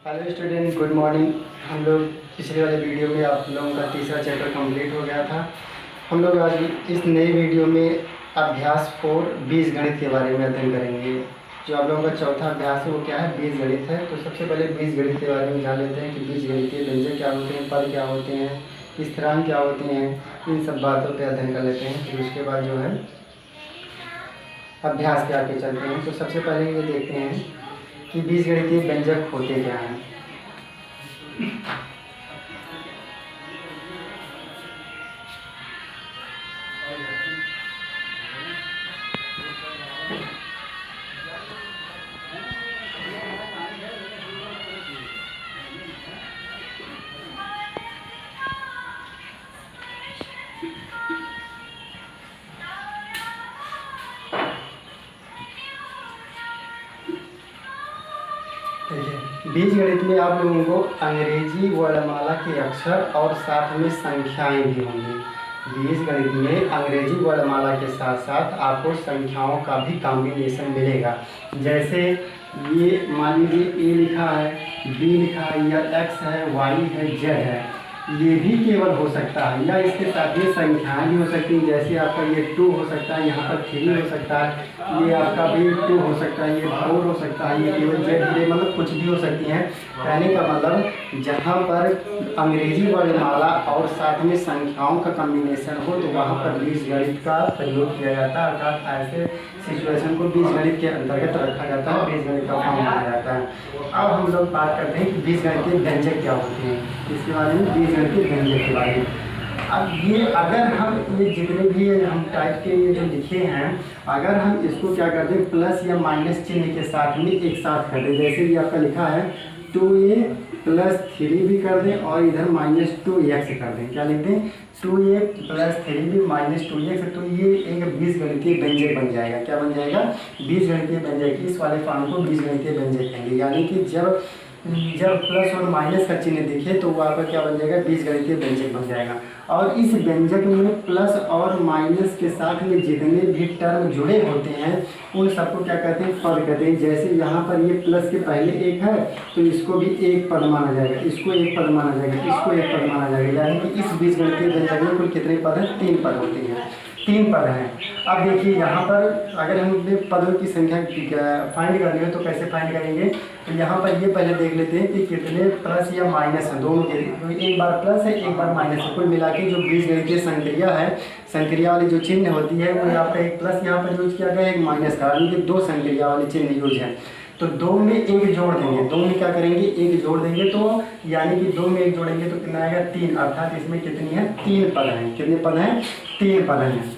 Hello student, good morning. हम लोग पिछले वाले वीडियो में आप लोगों का तीसरा चैप्टर कंप्लीट हो गया था। हम लोग आज इस नए वीडियो में अभ्यास 4 बीजगणित के बारे में अध्ययन करेंगे। जो आप लोगों का चौथा अभ्यास है वो क्या है? बीजगणित है। तो सबसे पहले बीजगणित के बारे में जान लेते हैं कि बीजगणितीय व्यंजक क्या होते हैं, पद क्या होते हैं, स्थिरांक क्या होते हैं। इन सब बातों पर अध्ययन कर लेते हैं, फिर उसके बाद जो है अभ्यास के आगे चलते हैं। तो सबसे पहले ये देखते हैं कि बीजगणितीय व्यंजक होते क्या हैं। बीजगणित में आप लोगों को अंग्रेजी वर्णमाला के अक्षर और साथ में संख्याएं भी होंगी। बीजगणित में अंग्रेजी वर्णमाला के साथ साथ आपको संख्याओं का भी कॉम्बिनेशन मिलेगा। जैसे ये मान लीजिए ए लिखा है, बी लिखा है, या एक्स है, वाई है, जेड है, ये भी केवल हो सकता है। या इसके साथ ये संख्याएं भी हो सकती हैं। जैसे आपका ये 2 हो सकता है, यहाँ पर 3 हो सकता है, ये आपका भी 2 हो सकता है, ये 4 हो सकता है, ये केवल जेड, ये मतलब कुछ भी हो सकती हैं। कहने का मतलब जहाँ पर अंग्रेजी वर्णमाला और साथ में संख्याओं का कॉम्बिनेशन हो तो वहाँ पर बीजगणित का प्रयोग किया जाता है। अर्थात ऐसे सिचुएशन को बीजगणित के अंतर्गत रखा जाता है, बीजगणित का फॉर्म माना जाता है। अब हम लोग बात करते हैं कि बीजगणितीय व्यंजक क्या होते हैं, इसके बारे में, बीजगणितीय व्यंजक के बारे में। अब ये अगर हम ये जितने भी हम टाइप के ये जो लिखे हैं, अगर हम इसको क्या कर दें, प्लस या माइनस चिन्ह के साथ में एक साथ कर दें। जैसे ये आपका लिखा है 2a प्लस 3 भी कर दें और इधर माइनस 2x कर दें। क्या लिख दें? 2a plus 3b minus 2x। तो ये एक बीजगणितीय व्यंजक बन जाएगा। क्या बन जाएगा? बीजगणितीय व्यंजक। इस वाले फॉर्म को बीजगणितीय व्यंजक कहेंगे। यानी कि जब प्लस और माइनस का चिन्ह दिखे तो वहाँ पर क्या बन जाएगा? बीजगणितीय व्यंजक बन जाएगा। और इस व्यंजक में प्लस और माइनस के साथ में जितने भी टर्म जुड़े होते हैं उन सबको क्या कहते हैं? पद कहते हैं। जैसे यहाँ पर ये प्लस के पहले एक है तो इसको भी एक पद माना जाएगा, इसको एक पद माना जाएगा, इसको एक पद माना जाएगा। यानी कि इस बीजगणितीय व्यंजक में कुल कितने पद हैं? 3 पद होते हैं, 3 पद हैं। अब देखिए यहाँ पर अगर हम पदों की संख्या फाइंड करनी है तो कैसे फाइंड करेंगे? तो यहाँ पर ये पहले देख लेते हैं कि कितने प्लस या माइनस है, दोनों के। एक बार प्लस है, एक बार माइनस है। कुल मिला के जो बीजगणितीय संक्रिया है, संक्रिया वाली जो चिन्ह होती है वो आपका एक प्लस यहाँ पर यूज किया गया है, एक माइनस का। यानी कि 2 संक्रिया वाले चिन्ह यूज है। तो 2 में 1 जोड़ देंगे, 2 में क्या करेंगे? 1 जोड़ देंगे। तो यानी कि 2 में 1 जोड़ेंगे तो कितना आएगा? 3। अर्थात इसमें कितनी है? 3 पद हैं। कितने पद हैं? 3 पद हैं।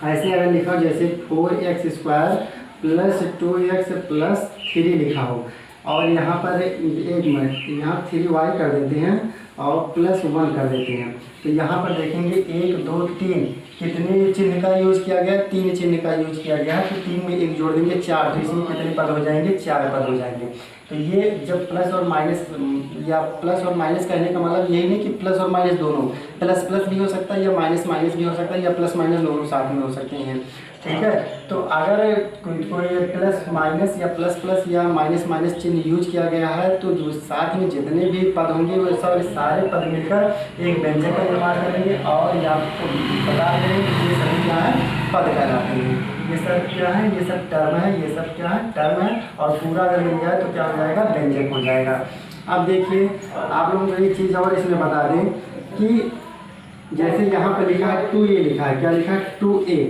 ऐसे अगर लिखा हो जैसे 4x² प्लस 2x प्लस 3 लिखा हो, और यहाँ पर एक मिनट यहाँ 3y कर देते हैं और प्लस 1 कर देते हैं। तो यहाँ पर देखेंगे 1 2 3 कितने चिन्ह का यूज किया गया? 3 चिन्ह का यूज किया गया है। तो 3 में 1 जोड़ देंगे 4। तो इसमें कितने पद हो जाएंगे? 4 पद हो जाएंगे। तो ये जब प्लस और माइनस, या प्लस और माइनस कहने का मतलब यही नहीं कि प्लस और माइनस दोनों, प्लस प्लस भी हो सकता है या माइनस माइनस भी हो सकता है, या प्लस माइनस दोनों साथ में हो सकते हैं। ठीक है। तो अगर कोई प्लस माइनस या प्लस प्लस या माइनस माइनस चिन्ह यूज किया गया है तो जो साथ में जितने भी पद होंगे वो सारे पद मिलकर एक व्यंजक का निर्माण करेंगे। और ये आपको बता दें कि ये सभी क्या है? पद कहलाते हैं। ये सब क्या है? ये सब टर्म है। ये सब क्या है? टर्म है। और पूरा अगर मिल जाए तो क्या हो जाएगा? व्यंजक हो जाएगा। अब देखिए आप लोगों को एक चीज़ और इसमें बता दें कि जैसे यहाँ पर लिखा है 2a लिखा है। क्या लिखा है? 2a।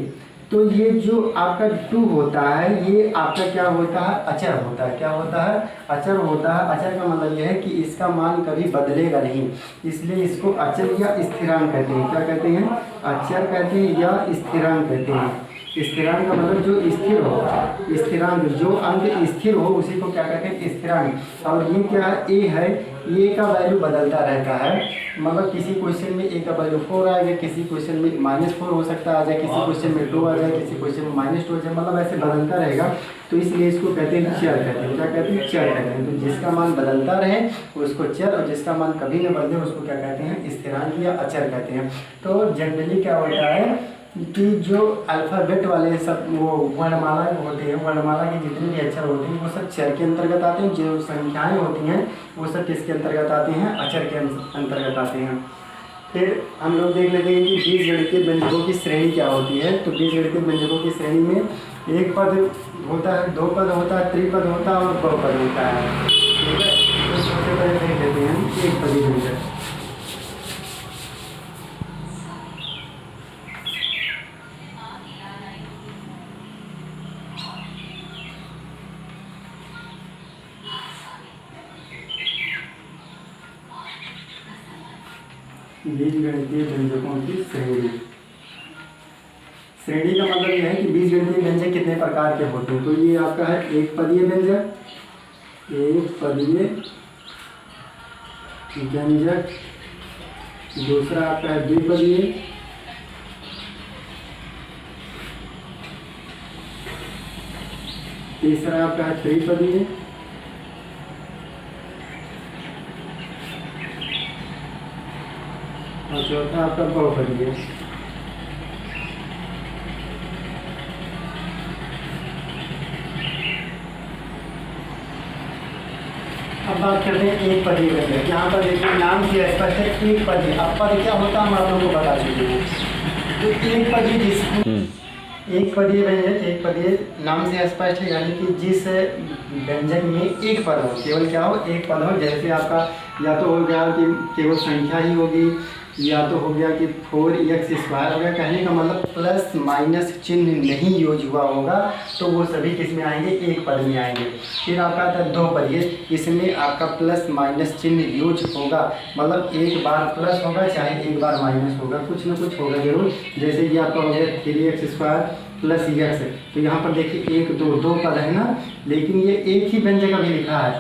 तो ये जो आपका 2 होता है ये आपका क्या होता है? अचर होता है। क्या होता है? अचर होता है। अचर का मतलब यह है कि इसका मान कभी बदलेगा नहीं, इसलिए इसको अचर या स्थिरांक कहते हैं। क्या कहते हैं? अचर कहते हैं या स्थिरांक कहते हैं। स्थिरांक का मतलब जो स्थिर हो, स्थिरांक जो अंक स्थिर हो उसी को क्या कहते हैं? स्थिरांक। और ये क्या है? ए है। ए का वैल्यू बदलता रहता है। मतलब किसी क्वेश्चन में ए का वैल्यू 4 आएगा, किसी क्वेश्चन में -4 हो सकता है आ जाए, किसी क्वेश्चन में 2 आ जाए, किसी क्वेश्चन में -2 आ जाए, मतलब ऐसे बदलता रहेगा। तो इसलिए इसको कहते हैं चर कहते हैं। क्या कहते हैं? चर कहते हैं। तो जिसका मान बदलता रहे उसको चर, और जिसका मान कभी न बदले उसको क्या कहते हैं? स्थिरांक या अचर कहते हैं। तो जनरली क्या होता है कि जो अल्फ़ाबेट वाले सब वो वर्णमाला होते हैं, वर्णमाला के जितने भी अक्षर होते हैं वो सब चर के अंतर्गत आते हैं। जो संख्याएं होती हैं वो सब किसके अंतर्गत आते हैं? अक्षर के अंतर्गत आते हैं। फिर हम लोग देख लेते हैं कि बीजगणितीय व्यंजकों की श्रेणी क्या होती है। तो बीजगणितीय व्यंजकों की श्रेणी में एक पद होता है, दो पद होता है, त्रिपद होता है और बहुपद होता है। ठीक है, तो सबसे पहले देख लेते हैं एक पदी व्यंजक। बीजगणितीय व्यंजकों की श्रेणी। श्रेणी का मतलब यह है कि बीजगणितीय व्यंजक कितने प्रकार के होते हैं। तो ये आपका है एक पदीय व्यंजक, एक पदीय व्यंजक। दूसरा आपका है द्विपदीय, तीसरा आपका है त्रिपदीय, और चौथा आपका बहुपदीय। अब बात करते हैं एक पदीय व्यंजक। यहाँ पर देखिए नाम से स्पष्ट है एक पदीय। अब पद क्या होता है हम आप लोगों को बता चुके हैं। तो एक पदीय जिसमें एक पदीय व्यंजक, एक पदीय नाम से स्पष्ट है, यानी कि जिस व्यंजक में एक पद हो, केवल क्या हो? एक पद हो। जैसे आपका या तो हो गया कि केवल संख्या ही होगी, या तो हो गया कि 4x² हो गया। कहने का मतलब प्लस माइनस चिन्ह नहीं यूज हुआ होगा, तो वो सभी किस में आएंगे? एक पद में आएंगे। फिर आपका आता है दो पदीय, इसमें आपका प्लस माइनस चिन्ह यूज होगा, मतलब एक बार प्लस होगा चाहे एक बार माइनस होगा, कुछ ना कुछ होगा जरूर। जैसे कि आपका हो गया 3x² प्लस x। तो यहाँ पर देखिए एक दो पद है ना, लेकिन ये एक ही व्यंजक अभी लिखा है।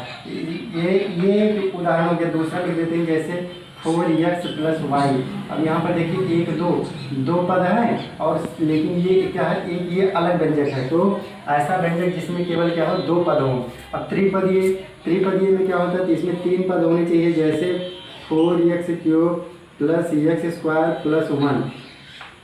ये उदाहरणों के दूसरा लिख देते हैं, जैसे 4x + y। अब यहाँ पर देखिए एक दो पद हैं, और लेकिन ये क्या है? एक ये अलग व्यंजक है। तो ऐसा व्यंजक जिसमें केवल क्या हो? दो पद हों। अब त्रिपदीय में क्या होता है? तो इसमें तीन पद होने चाहिए, जैसे 4x³ + x² + 1।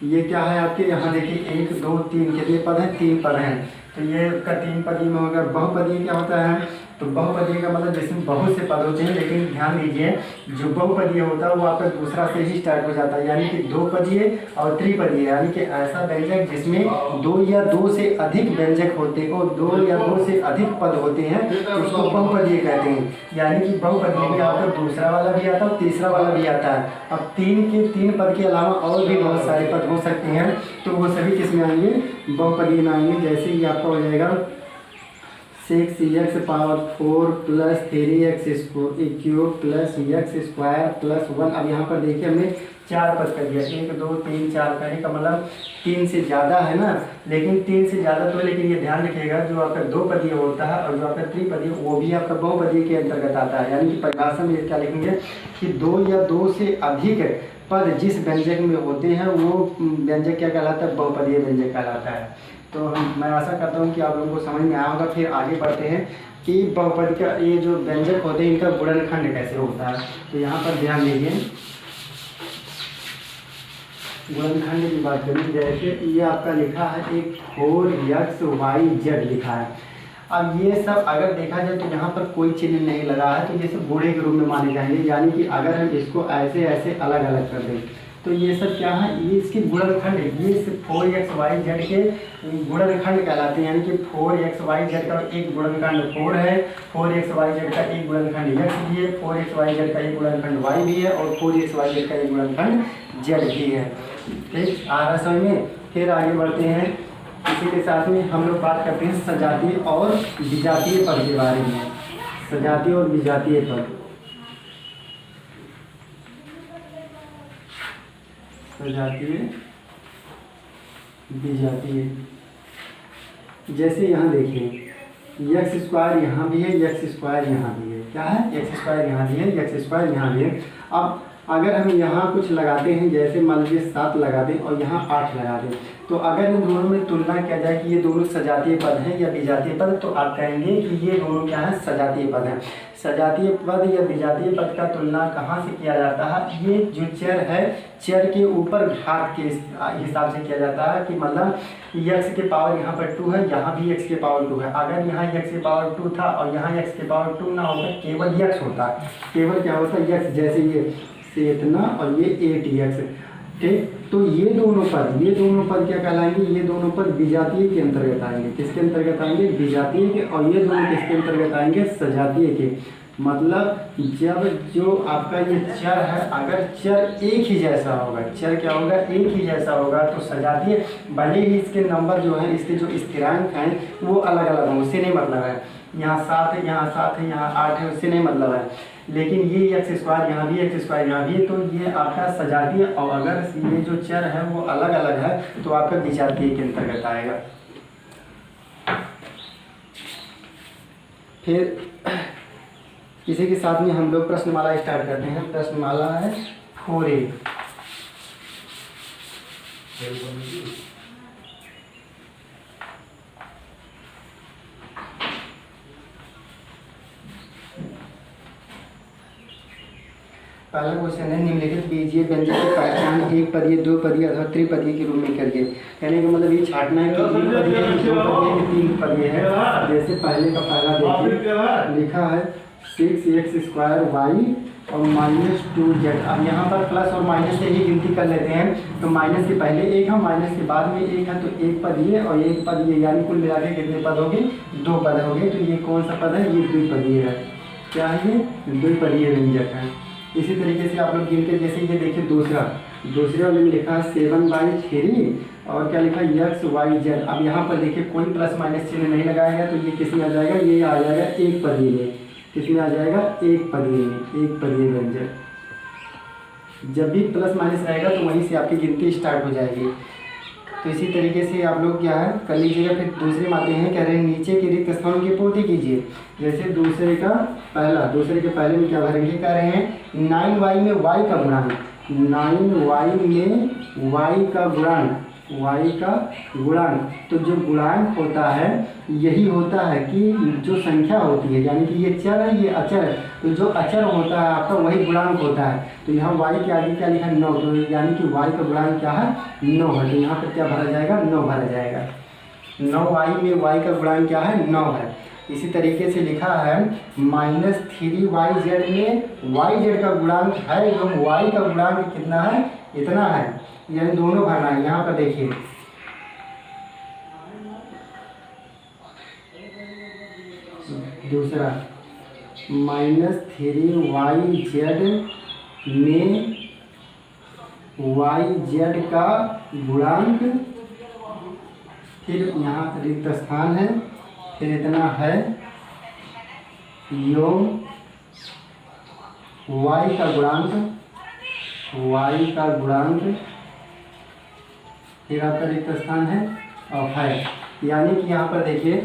ये क्या है आपके? यहाँ देखिए 1 2 3 कितने पद हैं? तीन पद हैं। तो ये का तीन पदीय में होगा। बहुपदीय क्या होता है? तो बहुपदीय का मतलब जिसमें बहुत से पद होते हैं, लेकिन ध्यान दीजिए जो बहुपदीय होता है वो आपका दूसरा से ही स्टार्ट हो जाता है, यानी कि दो पदीय और त्रिपदीय, यानी कि ऐसा व्यंजक जिसमें दो या दो से अधिक व्यंजक होते हैं और दो या दो से अधिक पद होते हैं, तो उसको बहुपदीय कहते हैं। यानी कि बहुपदीय में आपका दूसरा वाला भी आता है और तीसरा वाला भी आता है। अब तीन पद के अलावा और भी बहुत सारे पद हो सकते हैं, तो वो सभी किस में आएंगे? बहुपदीय में आएंगे। जैसे ये आपका हो जाएगा 6x⁴ + 3x³ + x² + 1। अब यहाँ पर देखिए हमने चार पद कर दिया, 1 2 3 4। कहने का मतलब तीन से ज़्यादा है ना, लेकिन तीन से ज़्यादा तो, लेकिन ये ध्यान रखिएगा जो आपका दो पदीय होता है और जो आपका त्रिपदीय वो भी आपका बहुपदीय के अंतर्गत आता है। यानी कि परिभाषा में क्या लिखेंगे कि दो या दो से अधिक पद जिस व्यंजक में होते हैं वो व्यंजक क्या कहलाता है? बहुपदीय व्यंजक कहलाता है। तो मैं आशा करता हूँ कि आप लोगों को समझ में आया होगा। फिर आगे बढ़ते हैं कि बहुपद का ये जो व्यंजक होते हैं इनका गुणनखंड कैसे होता है। तो यहाँ पर ध्यान दीजिए, गुणनखंड की बात करें, जैसे ये आपका लिखा है एक 4xyz लिखा है। अब ये सब अगर देखा जाए तो यहाँ पर कोई चिन्ह नहीं लगा है, तो ये सब गुणे के रूप में माने जाएंगे। यानी कि अगर हम इसको ऐसे अलग अलग कर दें तो ये सब क्या है? ये इसके गुणनखंड है। ये 4xyz के गुणनखंड कहलाते हैं। यानी कि 4xyz का एक गुणनखंड 4 है, 4xyz का एक गुणनखंड x भी है, 4xyz का एक गुणनखंड y भी है, और 4xyz का एक गुणनखंड z भी है। ठीक, आ रहा समझ में? फिर आगे बढ़ते हैं। इसी के साथ में हम लोग बात करते हैं सजातीय और विजातीय पद के बारे में। सजातीय और विजातीय पद। सजातीय विजातीय, जैसे यहाँ देखिए x² यहाँ भी है, x² यहाँ भी है। क्या है? x² यहाँ भी है, x² यहाँ भी है। अब अगर हम यहाँ कुछ लगाते हैं, जैसे मान लीजिए 7 लगा दें और यहाँ 8 लगा दें, तो अगर इन दोनों में तुलना किया जाए कि ये दोनों सजातीय पद हैं या विजातीय पद, तो आप कहेंगे कि ये दोनों क्या है, सजातीय पद हैं। सजातीय पद या विजातीय पद का तुलना कहाँ से किया जाता है, ये जो चर है, चर के ऊपर घात के हिसाब से किया जाता है कि मतलब x के पावर यहाँ पर 2 है, यहाँ भी x के पावर 2 है। अगर यहाँ x के पावर 2 था और यहाँ x के पावर 2 ना होता, केवल x होता, केवल क्या होता है x, जैसे ये से इतना और ये 8x, ठीक। तो ये दोनों पद क्या कहलाएंगे, ये दोनों पद विजातीय के अंतर्गत आएंगे। किसके अंतर्गत आएंगे, विजातीय के। और ये दोनों किसके अंतर्गत आएंगे, सजातीय के। मतलब जब जो आपका ये चर है, अगर चर एक ही जैसा होगा, चर क्या होगा, एक ही जैसा होगा, तो सजातीय, भले ही इसके नंबर जो हैं, इसके जो स्थिरांक हैं वो अलग अलग हों, उससे नहीं मतलब है। यहाँ 7 है, यहाँ 7 है, यहाँ 8 है, उससे नहीं मतलब है। लेकिन ये x स्क्वायर यहाँ भी, x स्क्वायर यहाँ भी, तो ये आपका सजातीय। और अगर ये जो चर है वो अलग अलग है तो आपका विजातीय के अंतर्गत आएगा। फिर इसी के साथ में हम लोग प्रश्नमाला स्टार्ट करते हैं। प्रश्नमाला है 4A। पहला क्वेश्चन है, निम्नलिखित बीजीय व्यंजन की पहचान एक पदीय, दो पदीय अथवा त्रिपदीय के रूप में करिए। कहने का मतलब ये छाटना है कि एक पदीय, दो पदीय, तीन पदीय है। जैसे पहले का पहला देखिए, लिखा है 6x स्क्वायर वाई और -2z। अब यहाँ पर प्लस और माइनस से ही गिनती कर लेते हैं। तो माइनस के पहले एक है, माइनस के बाद में एक है, तो एक पदीय और एक पदीय, यानी कुल मिला के कितने पद हो गए, 2 पद हो गए। तो ये कौन सा पद है, ये द्विपदीय है। क्या है ये, द्विपदीय व्यंजक है। इसी तरीके से आप लोग गिन के, जैसे ये देखिए दूसरे वाले में लिखा है 7/3 और क्या लिखा है, xyz। अब यहाँ पर देखिए कोई प्लस माइनस चिन्ह नहीं लगाएगा, तो ये किस में आ जाएगा, ये आ जाएगा एक पदीय में। किसमें आ जाएगा, एक पदीय में, एक पदीय व्यंजक। जब भी प्लस माइनस रहेगा तो वहीं से आपकी गिनती स्टार्ट हो जाएगी। तो इसी तरीके से आप लोग क्या है कर लीजिएगा। फिर दूसरे में आते हैं, कह रहे हैं नीचे के रिक्त स्थानों की पूर्ति कीजिए। जैसे दूसरे के पहले में क्या भरेंगे, कह रहे हैं 9y में y का गुणांक, 9y में y का गुणांक। तो जो गुणांक होता है यही होता है कि जो संख्या होती है, यानी कि ये चर है, ये अचर है, तो जो अचर होता है आपका वही गुणांक होता है। तो यहाँ y के आगे क्या लिखा है, 9, तो यानी कि y का गुणांक क्या है, 9 है। तो यहाँ पर क्या भरा जाएगा, 9 भरा जाएगा। 9y में y का गुणांक क्या है, 9 है। इसी तरीके से लिखा है -3yz में yz का गुणांक है एवं y का गुणांक कितना है, इतना है, यानी दोनों भरना है। यहाँ पर देखिए दूसरा -3yz में yz का गुणांक, फिर यहाँ रिक्त स्थान है, फिर इतना है योग y का गुणांक, फिर आपका रिक्त स्थान है और है, यानी कि यहाँ पर देखिए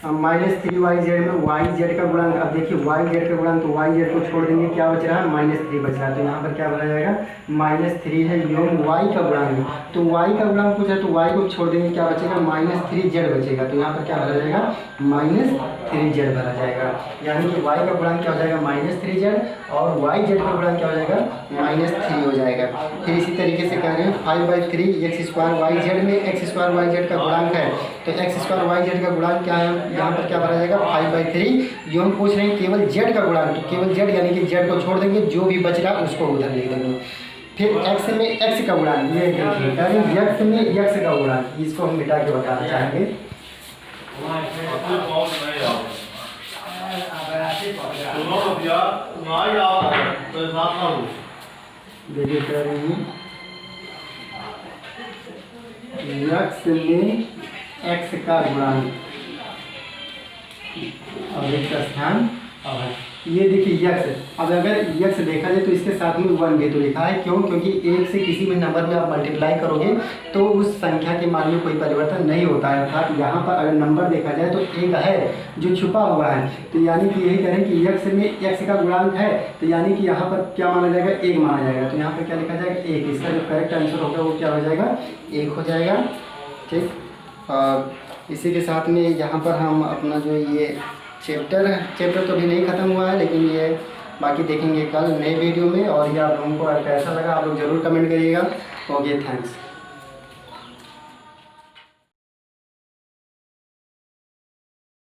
-3yz में yz का गुणांक। अब देखिए yz का गुणांक, तो yz को छोड़ देंगे, क्या बच रहा है, -3 बच रहा है। तो यहाँ पर क्या भरा जाएगा, -3 है योग y का गुणांक। तो y का गुणांक पूछा तो y को छोड़ देंगे, क्या बचेगा, -3z बचेगा। तो यहाँ पर क्या भरा जाएगा, -3z भरा जाएगा। यानी कि y का गुणांक क्या हो जाएगा, -3z और yz का गुणांक क्या हो जाएगा, -3 हो जाएगा। फिर इसी तरीके से कह रहे हैं 5/3 x² yz में x² yz का गुणांक है, तो x² yz का गुणांक क्या है, यहाँ पर क्या भरा जाएगा, 5/3। जो हम पूछ रहे हैं केवल z का गुणांक, तो केवल z यानी कि z को छोड़ देंगे, जो भी बच रहा उसको उधर लिख देंगे। फिर x में x का गुणांक, ये देखिए कह रहे हैं x में x का गुणांक, इसको हम मिटा के बताना चाहेंगे। देखिए कह रहे हैं x में x का गुणांक और एक स्थान और ये देखिए यक्स, अब अगर यक्स देखा जाए तो इसके साथ में 1 भी तो लिखा है, क्यों? क्योंकि 1 से किसी भी नंबर में आप मल्टीप्लाई करोगे तो उस संख्या के मान में कोई परिवर्तन नहीं होता है। अर्थात यहाँ पर अगर नंबर देखा जाए तो 1 है जो छुपा हुआ है, तो यानी कि यही करें कि यक्स में x का गुणांक है, तो यानी कि यहाँ पर क्या माना जाएगा? 1 माना जाएगा। तो यहाँ पर क्या लिखा जाएगा? 1। इसका जो करेक्ट आंसर होगा वो क्या हो जाएगा? 1 हो जाएगा। ठीक, और इसी के साथ में यहाँ पर हम अपना जो ये चैप्टर तो अभी नहीं ख़त्म हुआ है, लेकिन ये बाकी देखेंगे कल नए वीडियो में। और ये आप लोगों को कैसा लगा आप लोग ज़रूर कमेंट करिएगा। Okay, thanks.